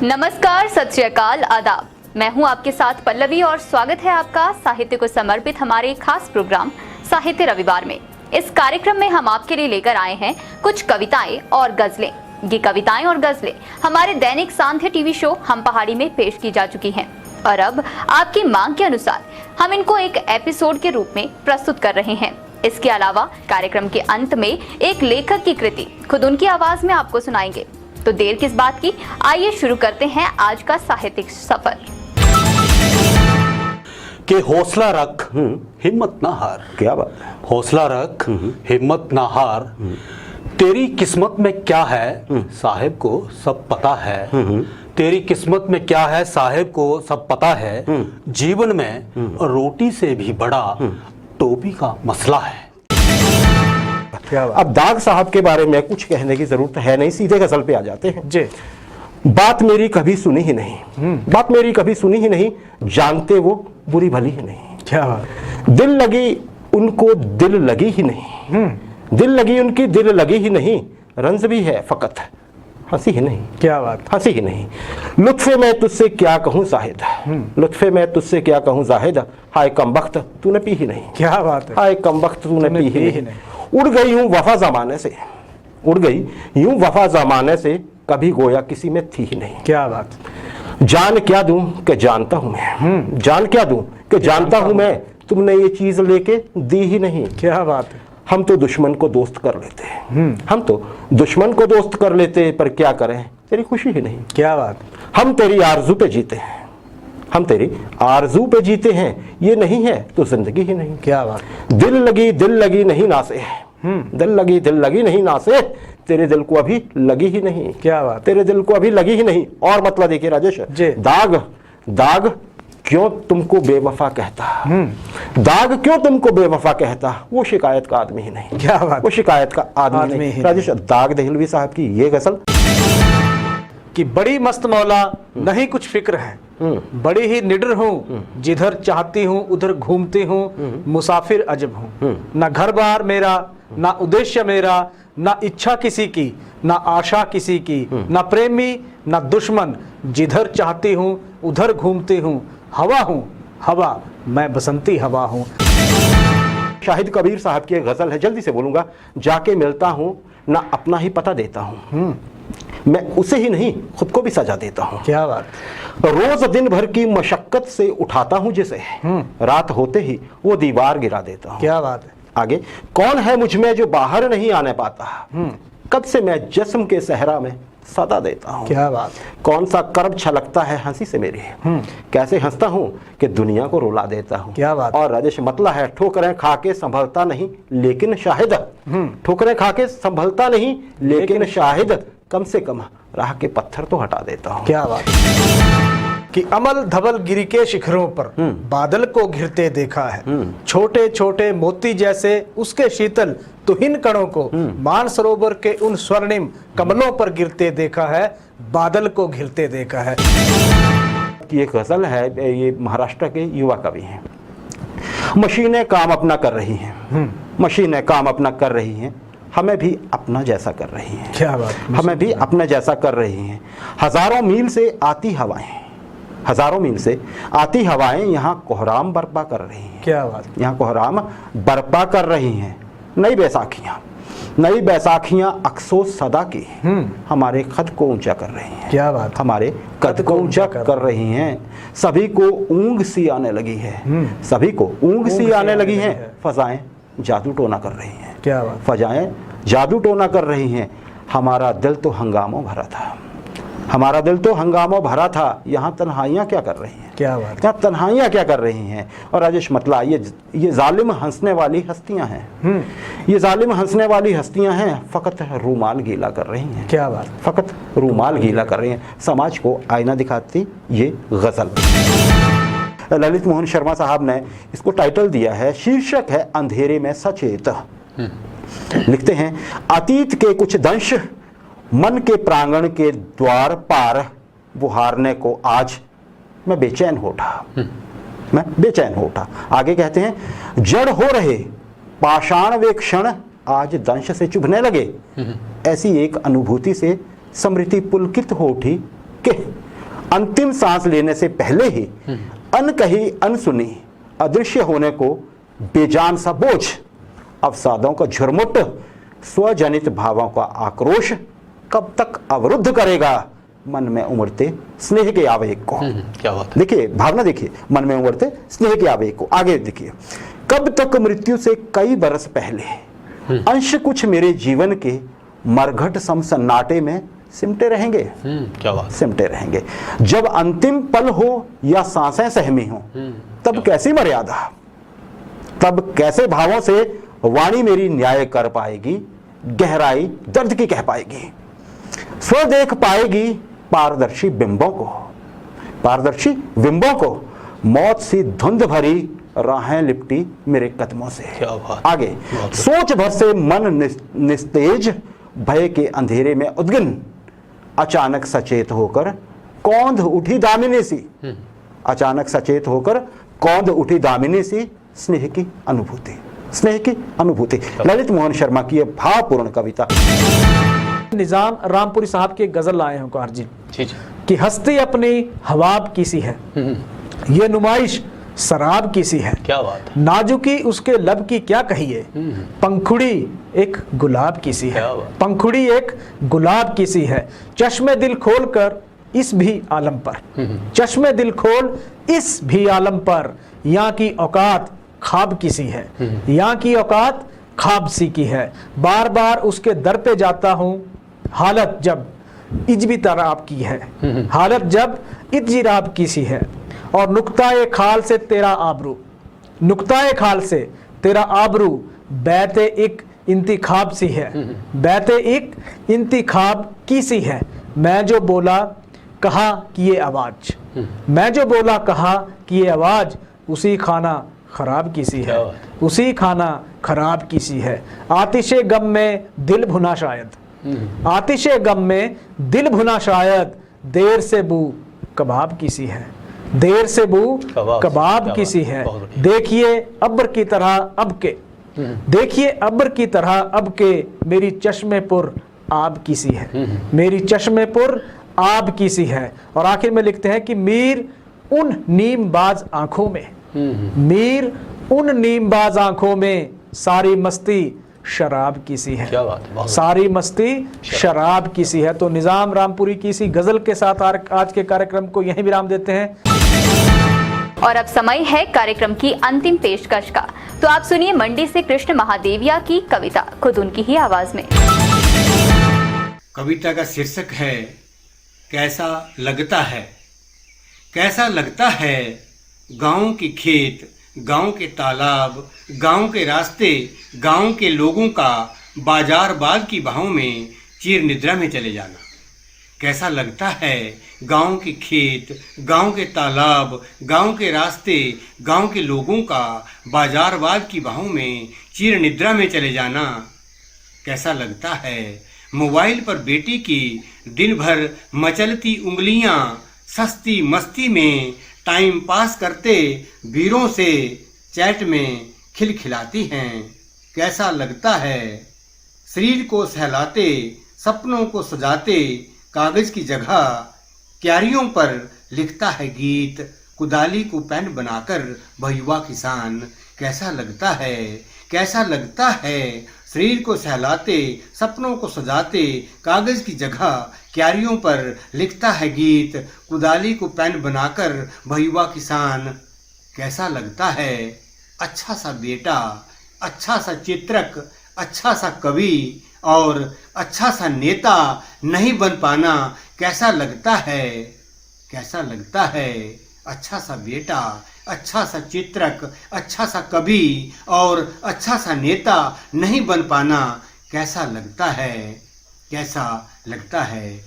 नमस्कार, सत श्री अकाल, आदाब। मैं हूं आपके साथ पल्लवी और स्वागत है आपका साहित्य को समर्पित हमारे खास प्रोग्राम साहित्य रविवार में। इस कार्यक्रम में हम आपके लिए लेकर आए हैं कुछ कविताएं और गजलें। ये कविताएं और गजलें हमारे दैनिक सांध्य टीवी शो हम पहाड़ी में पेश की जा चुकी हैं और अब आपकी मांग के अनुसार हम इनको एक एपिसोड के रूप में प्रस्तुत कर रहे हैं। इसके अलावा कार्यक्रम के अंत में एक लेखक की कृति खुद उनकी आवाज में आपको सुनाएंगे। तो देर किस बात की, आइए शुरू करते हैं आज का साहित्यिक सफर। कि हौसला रख हिम्मत ना हार। क्या बात है। हौसला रख हिम्मत ना हार, तेरी किस्मत में क्या है साहिब को सब पता है। तेरी किस्मत में क्या है साहिब को सब पता है। जीवन में रोटी से भी बड़ा टोपी का मसला है। अब दाग साहब के बारे में कुछ कहने की जरूरत है नहीं, सीधे गजल पे आ जाते हैं। जी। बात मेरी कभी सुनी ही नहीं, बात मेरी कभी सुनी ही नहीं, जानते वो बुरी भली ही नहीं। क्या बात। दिल लगी उनको दिल लगी ही नहीं, दिल लगी उनकी दिल लगी ही नहीं, रंज भी है फकत हंसी ही नहीं। क्या बात। हंसी ही नहीं। लुत्फे मैं तुझसे क्या कहूँ जाहिद, लुत्फे मैं तुझसे क्या कहूँ जाहिद, हाय कमबख्त तूने पी ही नहीं। क्या बात है। हाय कमबख्त तूने पी ही नहीं। उड़ गई यूं वफा जमाने से, उड़ गई यूं वफा जमाने से, कभी गोया किसी में थी ही नहीं। क्या बात। जान क्या दूं कि जानता हूं मैं, जान क्या दूं कि जानता हूं मैं, तुमने ये चीज लेके दी ही नहीं। क्या बात है। हम तो दुश्मन को दोस्त कर लेते हैं, हम तो दुश्मन को दोस्त कर लेते, पर क्या करें तेरी खुशी ही नहीं। क्या बात। हम तेरी आरजू पे जीते हैं, हम तेरी आरजू पे जीते हैं, ये नहीं है तो जिंदगी ही नहीं। क्या बात। दिल लगी नहीं नासे, दिल लगी नहीं नासे, तेरे दिल को अभी लगी ही नहीं। क्या बात। तेरे दिल को अभी लगी ही नहीं। और मतलब देखिए राजेश, दाग दाग क्यों तुमको बेवफा कहता, दाग क्यों तुमको बेवफा कहता, वो शिकायत का आदमी ही नहीं। क्या बात। वो शिकायत का आदमी नहीं। राजेश, दाग दहलवी साहब की ये गजल कि बड़ी मस्त मौला नहीं कुछ फिक्र है, बड़ी ही निडर हूँ, जिधर चाहती हूँ उधर घूमती हूँ, मुसाफिर अजब हूँ। ना घर बार मेरा, ना उद्देश्य मेरा, ना इच्छा किसी की, ना आशा किसी की, ना प्रेमी ना दुश्मन, जिधर चाहती हूँ उधर घूमती हूँ, हवा हूँ हवा, मैं बसंती हवा हूँ। शाहिद कबीर साहब की एक गजल है, जल्दी से बोलूंगा। जाके मिलता हूँ ना अपना ही पता देता हूँ, मैं उसे ही नहीं खुद को भी सजा देता हूँ। क्या बात। रोज दिन भर की मशक्कत से उठाता हूँ जिसे, रात होते ही वो दीवार गिरा देता हूँ। क्या बात है। आगे, कौन है मुझ में जो बाहर नहीं आने पाता, कब से मैं जिस्म के सहरा में सदा देता हूँ। क्या बात। कौन सा कर्ब छलकता है हंसी से मेरी, कैसे हंसता हूँ कि दुनिया को रुला देता हूँ। क्या बात। और राजेश मतला है, ठोकरें खा के संभलता नहीं लेकिन शाहिद, ठोकरें खा के संभलता नहीं लेकिन शाहिद, कम से कम राह के पत्थर तो हटा देता हूँ। क्या बात। कि अमल धवल गिरी के शिखरों पर बादल को घिरते देखा है, छोटे छोटे मोती जैसे उसके शीतल तुहिन कणों को, मानसरोवर के उन स्वर्णिम कमलों पर गिरते देखा है, बादल को घिरते देखा है। कि एक गजल है, ये महाराष्ट्र के युवा कवि हैं। मशीनें काम अपना कर रही हैं, मशीनें काम अपना कर रही हैं, हमें भी अपना जैसा कर रही हैं। क्या बात। हमें भी अपने जैसा कर रही हैं। हजारों मील से आती हवाएं, हजारों मील से आती हवाएं यहाँ कोहराम बर्पा कर रही हैं। क्या बात। यहाँ कोहराम बर्पा कर रही हैं। नई बैसाखियाँ अक्सोस सदा की हमारे कद को ऊंचा कर रही हैं। क्या बात। हमारे कद को ऊंचा कर रही हैं। सभी को ऊंग सी आने लगी है, सभी को ऊंग सी आने लगी है, फजाएं जादू टोना कर रही हैं। क्या बात। फजाएं जादू टोना कर रही हैं। हमारा दिल तो हंगामों भरा था, हमारा दिल तो हंगामों भरा था, यहाँ तन्हाइयाँ क्या कर रही हैं। क्या बात। यहाँ तन्हाइयाँ क्या कर रही हैं। और राजेश मतला, ये जालिम हंसने वाली हस्तियाँ हैं, ये जालिम हंसने वाली हस्तियाँ हैं, फ़कत रूमाल गीला कर रही हैं। क्या बात। फ़कत रूमाल गीला कर रही हैं। समाज को आईना दिखाती ये गज़ल। ललित मोहन शर्मा साहब ने इसको टाइटल दिया है, शीर्षक है अंधेरे में सचेत। लिखते हैं, अतीत के कुछ दंश मन के प्रांगण के द्वार पार बुहारने को आज मैं बेचैन हो उठा, मैं बेचैन हो उठा। आगे कहते हैं, जड़ हो रहे पाषाण वे क्षण आज दंश से चुभने लगे, ऐसी एक अनुभूति से स्मृति पुलकित हो उठी कि अंतिम सांस लेने से पहले ही अनकही अनसुनी अदृश्य होने को बेजान सा बोझ, अवसादों का झुरमुट, स्वजनित भावों का आक्रोश कब तक अवरुद्ध करेगा मन में उमड़ते स्नेह के आवेग को। क्या बात है। देखिए भावना, देखिए मन में उमड़ते स्नेह के आवेग को। आगे देखिए, कब तक मृत्यु से कई बरस पहले अंश कुछ मेरे जीवन के मरघट सम सन्नाटे में सिमटे रहेंगे। क्या बात। सिमटे रहेंगे। जब अंतिम पल हो या सांसें सहमी हो, तब कैसी मर्यादा, तब कैसे भावों से वाणी मेरी न्याय कर पाएगी, गहराई दर्द की कह पाएगी, स्व देख पाएगी पारदर्शी बिंबों को, पारदर्शी बिंबों को, मौत सी धुंध भरी राहें लिपटी मेरे कदमों से। क्या बात। आगे, सोच भर से मन निस्तेज, भय के अंधेरे में उद्गिन, अचानक सचेत होकर कौंध उठी दामिनी सी, अचानक सचेत होकर कौंध उठी दामिनी सी, स्नेह की अनुभूति, स्नेह की अनुभूति। ललित मोहन शर्मा की यह भावपूर्ण कविता। निजाम रामपुरी साहब की गजल लाए हैं कार जी जी। कि हस्ती अपनी हवाब की सी है, ये नुमाइश शराब की सी है। क्या बात। नाजुकी उसके लब की क्या कहिए, पंखुड़ी एक गुलाब की सी है, पंखुड़ी एक गुलाब की सी है। चश्मे दिल खोल कर इस भी आलम पर, चश्मे दिल खोल इस भी आलम पर, यहाँ की औकात ख्वाब की सी है, यहाँ की औकात ख्वाब सी की है। बार बार उसके दर पे जाता हूँ, हालत जब इजबी तराब की है, हालत जब इजराब की सी है। और नुक्ताए खाल से तेरा आबरू, नुक्ताए खाल से तेरा आबरू, बैते एक इंतिखाब सी है, बैते एक इंतिखाब की सी है। मैं जो बोला कहा कि ये आवाज, मैं जो बोला कहा कि ये आवाज, उसी खाना खराब की सी है, उसी खाना खराब की सी है। आतिशे गम में दिल भुना शायद, आतिशे गम में दिल भुना शायद, देर से बू कबाब की सी है, देर से बू कबाब की सी है। देखिए अब्र की तरह अब के, देखिए अब्र की तरह अब के, मेरी चश्मे पुर आब की सी है, मेरी चश्मे पुर आब की सी है। और आखिर में लिखते हैं कि मीर उन नीमबाज आंखों में, मीर उन नीमबाज आंखों में, सारी मस्ती शराब की सी है। क्या बात है। सारी मस्ती शराब की सी है। तो निजाम रामपुरी की इसी गजल के साथ आज के कार्यक्रम को यहीं विराम देते हैं। और अब समय है कार्यक्रम की अंतिम पेशकश का, तो आप सुनिए मंडी से कृष्ण महादेविया की कविता, खुद उनकी ही आवाज में। कविता का शीर्षक है कैसा लगता है। कैसा लगता है गांव के खेत, गांव के तालाब, गांव के रास्ते, गांव के लोगों का बाजारबाद की बहाव में चिर निद्रा में चले जाना। कैसा लगता है गांव के खेत, गांव के तालाब, गांव के रास्ते, गांव के लोगों का बाजारबाद की बहाव में चिर निद्रा में चले जाना। कैसा लगता है मोबाइल पर बेटी की दिन भर मचलती उंगलियां, सस्ती मस्ती में टाइम पास करते वीरों से चैट में खिलखिलाती हैं। कैसा लगता है शरीर को सहलाते, सपनों को सजाते, कागज की जगह क्यारियों पर लिखता है गीत, कुदाली को पेन बनाकर वह युवा किसान। कैसा लगता है, कैसा लगता है शरीर को सहलाते, सपनों को सजाते, कागज की जगह क्यारियों पर लिखता है गीत, कुदाली को पेन बनाकर वह युवा किसान। कैसा लगता है अच्छा सा बेटा, अच्छा सा चित्रक, अच्छा सा कवि और अच्छा सा नेता नहीं बन पाना। कैसा लगता है, कैसा लगता है अच्छा सा बेटा, अच्छा सा चित्रक, अच्छा सा कवि और अच्छा सा नेता नहीं बन पाना। कैसा लगता है, कैसा लगता है।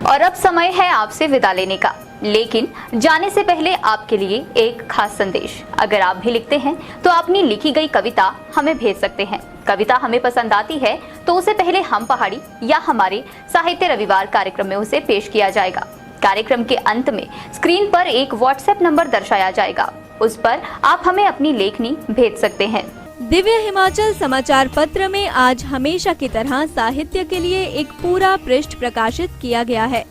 और अब समय है आपसे विदा लेने का, लेकिन जाने से पहले आपके लिए एक खास संदेश। अगर आप भी लिखते हैं तो अपनी लिखी गई कविता हमें भेज सकते हैं। कविता हमें पसंद आती है तो उसे पहले हम पहाड़ी या हमारे साहित्य रविवार कार्यक्रम में उसे पेश किया जाएगा। कार्यक्रम के अंत में स्क्रीन पर एक व्हाट्सएप नंबर दर्शाया जाएगा, उस पर आप हमें अपनी लेखनी भेज सकते हैं। दिव्य हिमाचल समाचार पत्र में आज हमेशा की तरह साहित्य के लिए एक पूरा पृष्ठ प्रकाशित किया गया है।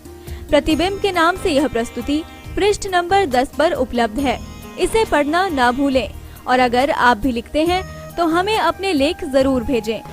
प्रतिबिंब के नाम से यह प्रस्तुति पृष्ठ नंबर 10 पर उपलब्ध है। इसे पढ़ना ना भूलें और अगर आप भी लिखते हैं तो हमें अपने लेख जरूर भेजें।